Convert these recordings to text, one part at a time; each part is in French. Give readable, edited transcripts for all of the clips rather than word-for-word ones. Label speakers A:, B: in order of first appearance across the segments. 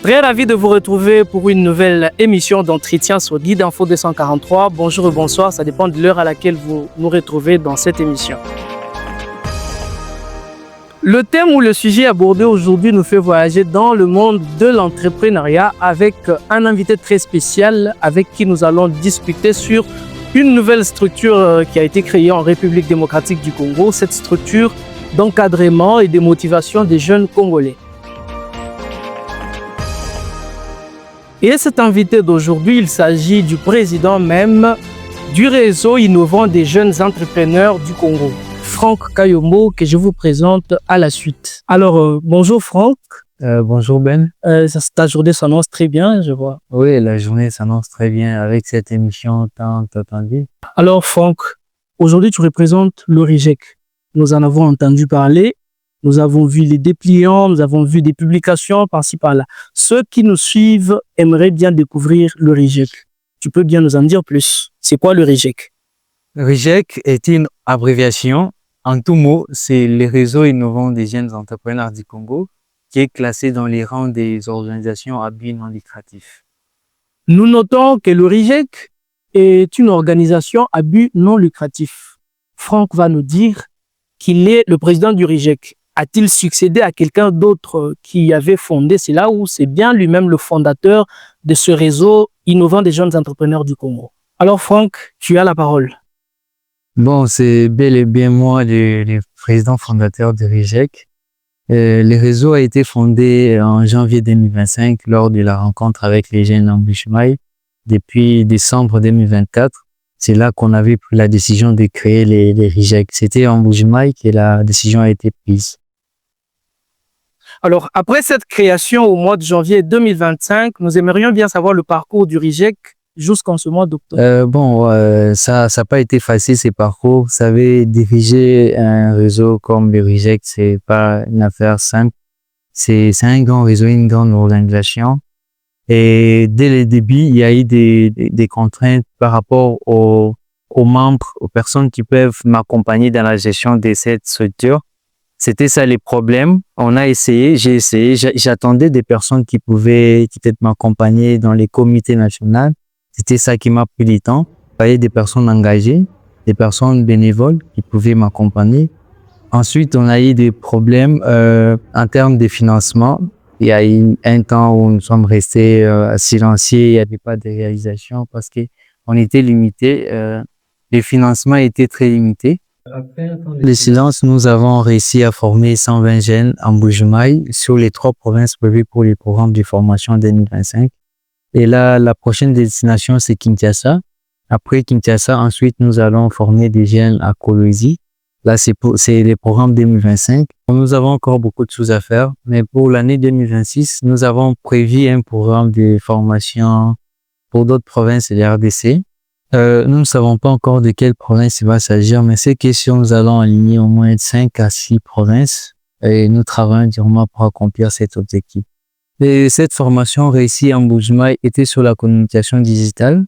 A: Très ravi de vous retrouver pour une nouvelle émission d'entretien sur Guide Info 243. Bonjour et bonsoir, ça dépend de l'heure à laquelle vous nous retrouvez dans cette émission. Le thème ou le sujet abordé aujourd'hui nous fait voyager dans le monde de l'entrepreneuriat avec un invité très spécial avec qui nous allons discuter sur une nouvelle structure qui a été créée en République démocratique du Congo, cette structure d'encadrement et de motivation des jeunes Congolais. Et cet invité d'aujourd'hui, il s'agit du président même du réseau innovant des jeunes entrepreneurs du Congo, Franck Kayombo, que je vous présente à la suite. Alors, bonjour Franck.
B: Bonjour Ben.
A: Ta journée s'annonce très bien, je vois.
B: Oui, la journée s'annonce très bien avec cette émission tant attendue.
A: Alors Franck, aujourd'hui tu représentes le RIGEC. Nous en avons entendu parler, nous avons vu les dépliants, nous avons vu des publications par-ci par-là. Ceux qui nous suivent aimeraient bien découvrir le RIGEC. Tu peux bien nous en dire plus. C'est quoi le RIGEC?
B: Le RIGEC est une abréviation. En tout mot, c'est le réseau innovant des jeunes entrepreneurs du Congo qui est classé dans les rangs des organisations à but non lucratif.
A: Nous notons que le RIGEC est une organisation à but non lucratif. Franck va nous dire qu'il est le président du RIGEC. A-t-il succédé à quelqu'un d'autre qui avait fondé cela ou c'est bien lui-même le fondateur de ce réseau innovant des jeunes entrepreneurs du Congo? Alors Franck, tu as la parole.
B: Bon, c'est bel et bien moi, le président fondateur du RIGEC. Le réseau a été fondé en janvier 2025 lors de la rencontre avec les jeunes en Mbuji-Mayi. Depuis décembre 2024, c'est là qu'on avait pris la décision de créer les RIGEC. C'était en Mbuji-Mayi que la décision a été prise.
A: Alors, après cette création au mois de janvier 2025, nous aimerions bien savoir le parcours du RIGEC jusqu'en ce mois d'octobre.
B: Ça n'a pas été facile, ces parcours. Vous savez, diriger un réseau comme le RIGEC, c'est pas une affaire simple. C'est un grand réseau, une grande organisation. Et dès le début, il y a eu des contraintes par rapport aux membres, aux personnes qui peuvent m'accompagner dans la gestion de cette structure. C'était ça les problèmes. On a essayé, j'ai essayé, j'attendais des personnes qui pouvaient peut-être m'accompagner dans les comités nationaux. C'était ça qui m'a pris du temps. Il fallait des personnes engagées, des personnes bénévoles qui pouvaient m'accompagner. Ensuite, on a eu des problèmes en termes de financement. Il y a eu un temps où nous sommes restés silencieux, il n'y avait pas de réalisation parce qu'on était limité. Les financements étaient très limités. Le silence, nous avons réussi à former 120 jeunes en Mbuji-Mayi sur les 3 provinces prévues pour les programmes de formation 2025. Et là, la prochaine destination, c'est Kinshasa. Après Kinshasa, ensuite, nous allons former des jeunes à Kolwezi. Là, c'est les programmes 2025. Nous avons encore beaucoup de choses à faire, mais pour l'année 2026, nous avons prévu un programme de formation pour d'autres provinces de la RDC. Nous ne savons pas encore de quelle province il va s'agir, mais c'est que si nous allons aligner au moins 5 à 6 provinces et nous travaillons durement pour accomplir cet objectif. Et cette formation réussie en Mbuji-Mayi était sur la communication digitale.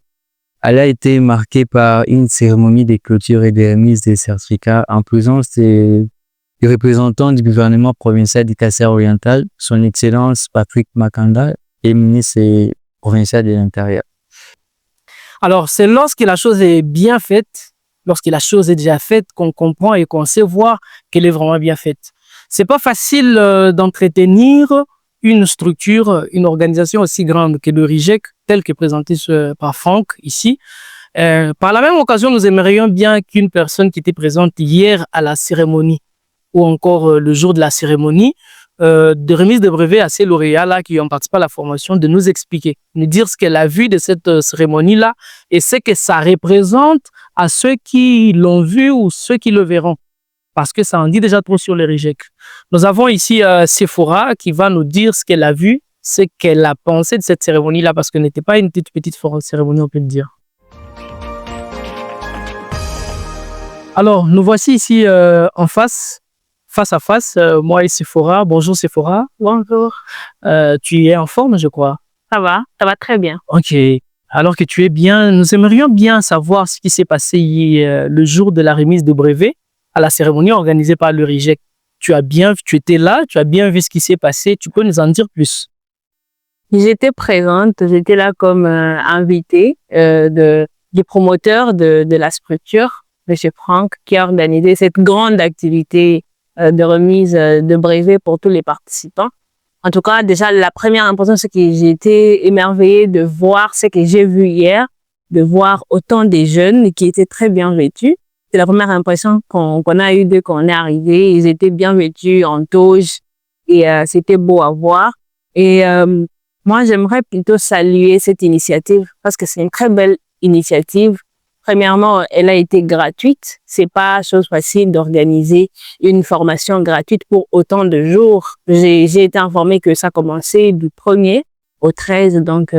B: Elle a été marquée par une cérémonie de clôture et de remise des certificats en présence des représentants du gouvernement provincial du Kasai-Oriental, son Excellence Patrick Makanda et ministre provincial de l'Intérieur.
A: Alors, c'est lorsque la chose est bien faite, lorsque la chose est déjà faite, qu'on comprend et qu'on sait voir qu'elle est vraiment bien faite. C'est pas facile d'entretenir une structure, une organisation aussi grande que le RIGEC, tel que présenté par Franck ici. Par la même occasion, nous aimerions bien qu'une personne qui était présente hier à la cérémonie ou encore le jour de la cérémonie de remise de brevets à ces lauréats-là qui ont participé à la formation, de nous expliquer, nous dire ce qu'elle a vu de cette cérémonie-là et ce que ça représente à ceux qui l'ont vu ou ceux qui le verront. Parce que ça en dit déjà trop sur le RIGEC. Nous avons ici Sephora qui va nous dire ce qu'elle a vu, ce qu'elle a pensé de cette cérémonie-là, parce que ce n'était pas une toute petite cérémonie, on peut le dire. Alors, nous voici ici en face à face, moi et Sephora. Bonjour Sephora.
C: Bonjour.
A: Tu es en forme, je crois.
C: Ça va très bien.
A: Ok. Alors que tu es bien, nous aimerions bien savoir ce qui s'est passé le jour de la remise de brevets à la cérémonie organisée par le RIGEC. Tu étais là, tu as bien vu ce qui s'est passé. Tu peux nous en dire plus?
C: J'étais présente, j'étais là comme invitée du promoteur de la structure, M. Franck, qui a organisé cette grande activité de remise de brevets pour tous les participants. En tout cas, déjà, la première impression, c'est que j'ai été émerveillée de voir ce que j'ai vu hier, de voir autant de jeunes qui étaient très bien vêtus. C'est la première impression qu'on a eue dès qu'on est arrivé. Ils étaient bien vêtus en toge et c'était beau à voir. Et moi, j'aimerais plutôt saluer cette initiative parce que c'est une très belle initiative. Premièrement, elle a été gratuite. C'est pas chose facile d'organiser une formation gratuite pour autant de jours. J'ai été informée que ça commençait du 1er au 13. Donc,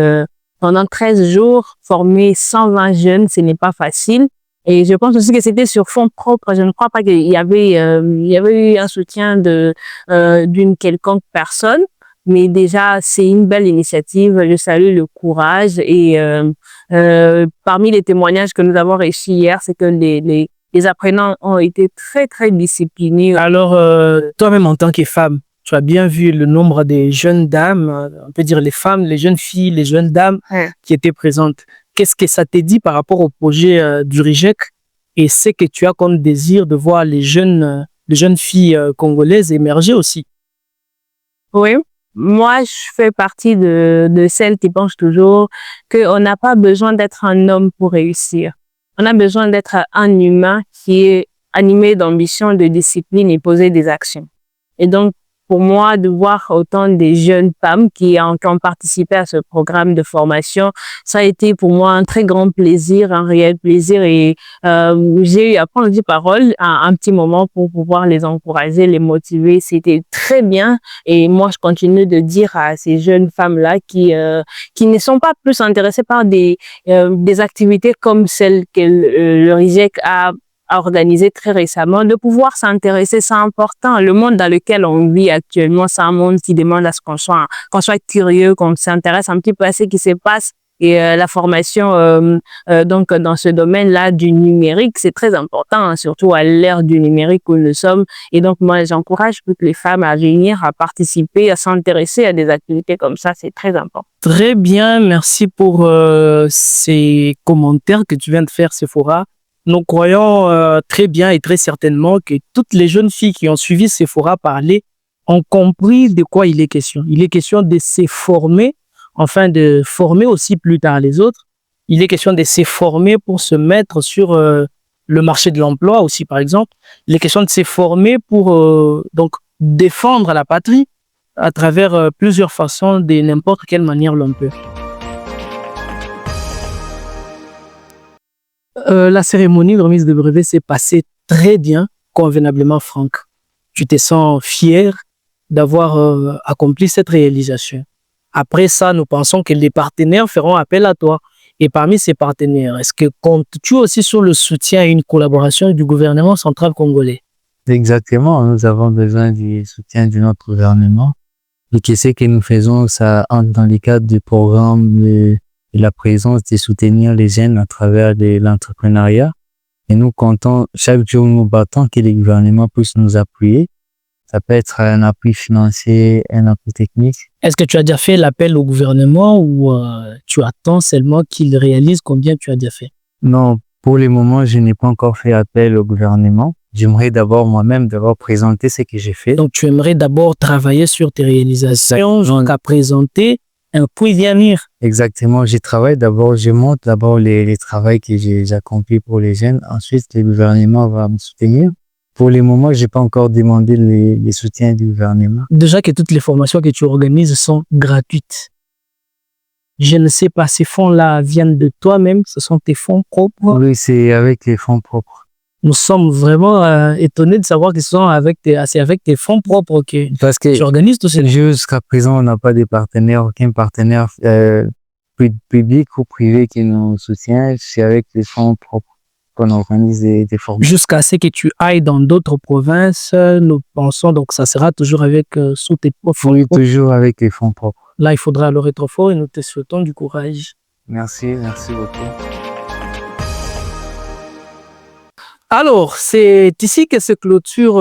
C: pendant 13 jours, former 120 jeunes, ce n'est pas facile. Et je pense aussi que c'était sur fonds propres. Je ne crois pas qu'il y avait eu un soutien d'une quelconque personne. Mais déjà, c'est une belle initiative. Je salue le courage. Et parmi les témoignages que nous avons reçus hier, c'est que les apprenants ont été très, très disciplinés.
A: Alors, toi-même, en tant que femme, tu as bien vu le nombre des jeunes dames, on peut dire les femmes, les jeunes filles, les jeunes dames qui étaient présentes. Qu'est-ce que ça t'a dit par rapport au projet du RIGEC et ce que tu as comme désir de voir les jeunes filles congolaises émerger aussi?
C: Oui. Moi, je fais partie de celles qui pensent toujours qu'on n'a pas besoin d'être un homme pour réussir. On a besoin d'être un humain qui est animé d'ambition, de discipline et poser des actions. Et donc, pour moi, de voir autant de jeunes femmes qui ont participé à ce programme de formation, ça a été pour moi un très grand plaisir, un réel plaisir. Et j'ai eu à prendre des paroles un petit moment pour pouvoir les encourager, les motiver. C'était très bien. Et moi, je continue de dire à ces jeunes femmes-là qui ne sont pas plus intéressées par des activités comme celles que le RIGEC a organisé très récemment, de pouvoir s'intéresser, c'est important. Le monde dans lequel on vit actuellement, c'est un monde qui demande à ce qu'on soit curieux, qu'on s'intéresse un petit peu à ce qui se passe. Et la formation donc dans ce domaine-là du numérique, c'est très important, hein, surtout à l'ère du numérique où nous sommes. Et donc moi, j'encourage toutes les femmes à venir, à participer, à s'intéresser à des activités comme ça. C'est très important.
A: Très bien, merci pour ces commentaires que tu viens de faire, Sephora. Nous croyons très bien et très certainement que toutes les jeunes filles qui ont suivi Sephora parler ont compris de quoi il est question. Il est question de se former, enfin de former aussi plus tard les autres. Il est question de se former pour se mettre sur le marché de l'emploi aussi, par exemple. Il est question de se former pour donc défendre la patrie à travers plusieurs façons, de n'importe quelle manière l'on peut. La cérémonie de remise de brevet s'est passée très bien, convenablement, Franck. Tu te sens fier d'avoir accompli cette réalisation. Après ça, nous pensons que les partenaires feront appel à toi. Et parmi ces partenaires, est-ce que comptes-tu aussi sur le soutien et une collaboration du gouvernement central congolais?
B: Exactement, nous avons besoin du soutien de notre gouvernement. Et qu'est-ce que nous faisons, ça entre dans le cadre du programme de la présence de soutenir les jeunes à travers de l'entrepreneuriat. Et nous comptons, chaque jour, nous battons que les gouvernements puissent nous appuyer. Ça peut être un appui financier, un appui technique.
A: Est-ce que tu as déjà fait l'appel au gouvernement ou tu attends seulement qu'il réalise combien tu as déjà fait?
B: Non, pour le moment, je n'ai pas encore fait appel au gouvernement. J'aimerais d'abord moi-même présenter ce que j'ai fait.
A: Donc, tu aimerais d'abord travailler sur tes réalisations jusqu'à présenter puis venir.
B: Exactement. Je montre d'abord les travaux que j'ai accomplis pour les jeunes. Ensuite, le gouvernement va me soutenir. Pour le moment, j'ai pas encore demandé les soutiens du gouvernement.
A: Déjà que toutes les formations que tu organises sont gratuites. Je ne sais pas, ces fonds-là viennent de toi-même, ce sont tes fonds propres.
B: Oui, c'est avec les fonds propres.
A: Nous sommes vraiment étonnés de savoir que c'est avec tes fonds propres que tu organises tout ça.
B: Jusqu'à présent, on n'a pas de partenaire, aucun partenaire public ou privé qui nous soutient. C'est avec les fonds propres qu'on organise des formations.
A: Jusqu'à ce que tu ailles dans d'autres provinces, nous pensons donc ça sera toujours avec sous tes fonds.
B: Oui, toujours avec les fonds propres.
A: Là, il faudra alors être fort et nous te souhaitons du courage.
B: Merci beaucoup.
A: Alors, c'est ici que se clôture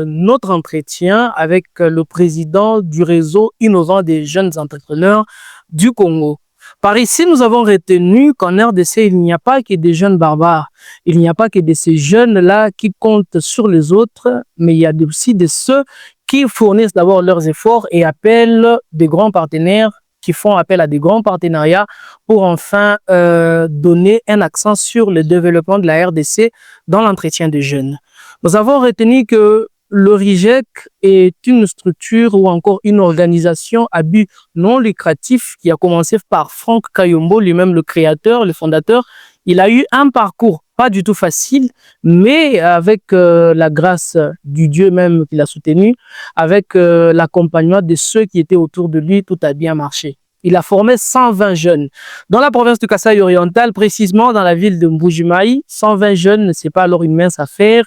A: notre entretien avec le président du réseau innovant des jeunes entrepreneurs du Congo. Par ici, nous avons retenu qu'en RDC, il n'y a pas que des jeunes barbares. Il n'y a pas que de ces jeunes-là qui comptent sur les autres, mais il y a aussi de ceux qui fournissent d'abord leurs efforts et appellent des grands partenaires, qui font appel à des grands partenariats pour enfin donner un accent sur le développement de la RDC dans l'entretien des jeunes. Nous avons retenu que le RIGEC est une structure ou encore une organisation à but non lucratif qui a commencé par Franck Kayombo, lui-même le créateur, le fondateur. Il a eu un parcours pas du tout facile, mais avec la grâce du Dieu même qui l'a soutenu, avec l'accompagnement de ceux qui étaient autour de lui, tout a bien marché. Il a formé 120 jeunes. Dans la province du Kasaï oriental, précisément dans la ville de Mbujimaï, 120 jeunes, c'est pas alors une mince affaire.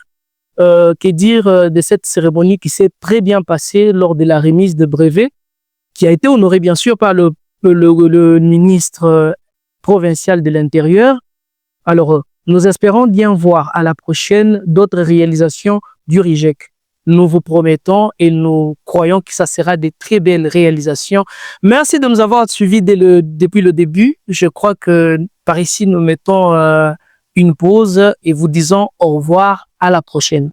A: Que dire de cette cérémonie qui s'est très bien passée lors de la remise de brevets, qui a été honorée bien sûr par le ministre provincial de l'Intérieur. Alors, nous espérons bien voir à la prochaine d'autres réalisations du RIGEC. Nous vous promettons et nous croyons que ça sera des très belles réalisations. Merci de nous avoir suivis depuis le début. Je crois que par ici, nous mettons une pause et vous disons au revoir, à la prochaine.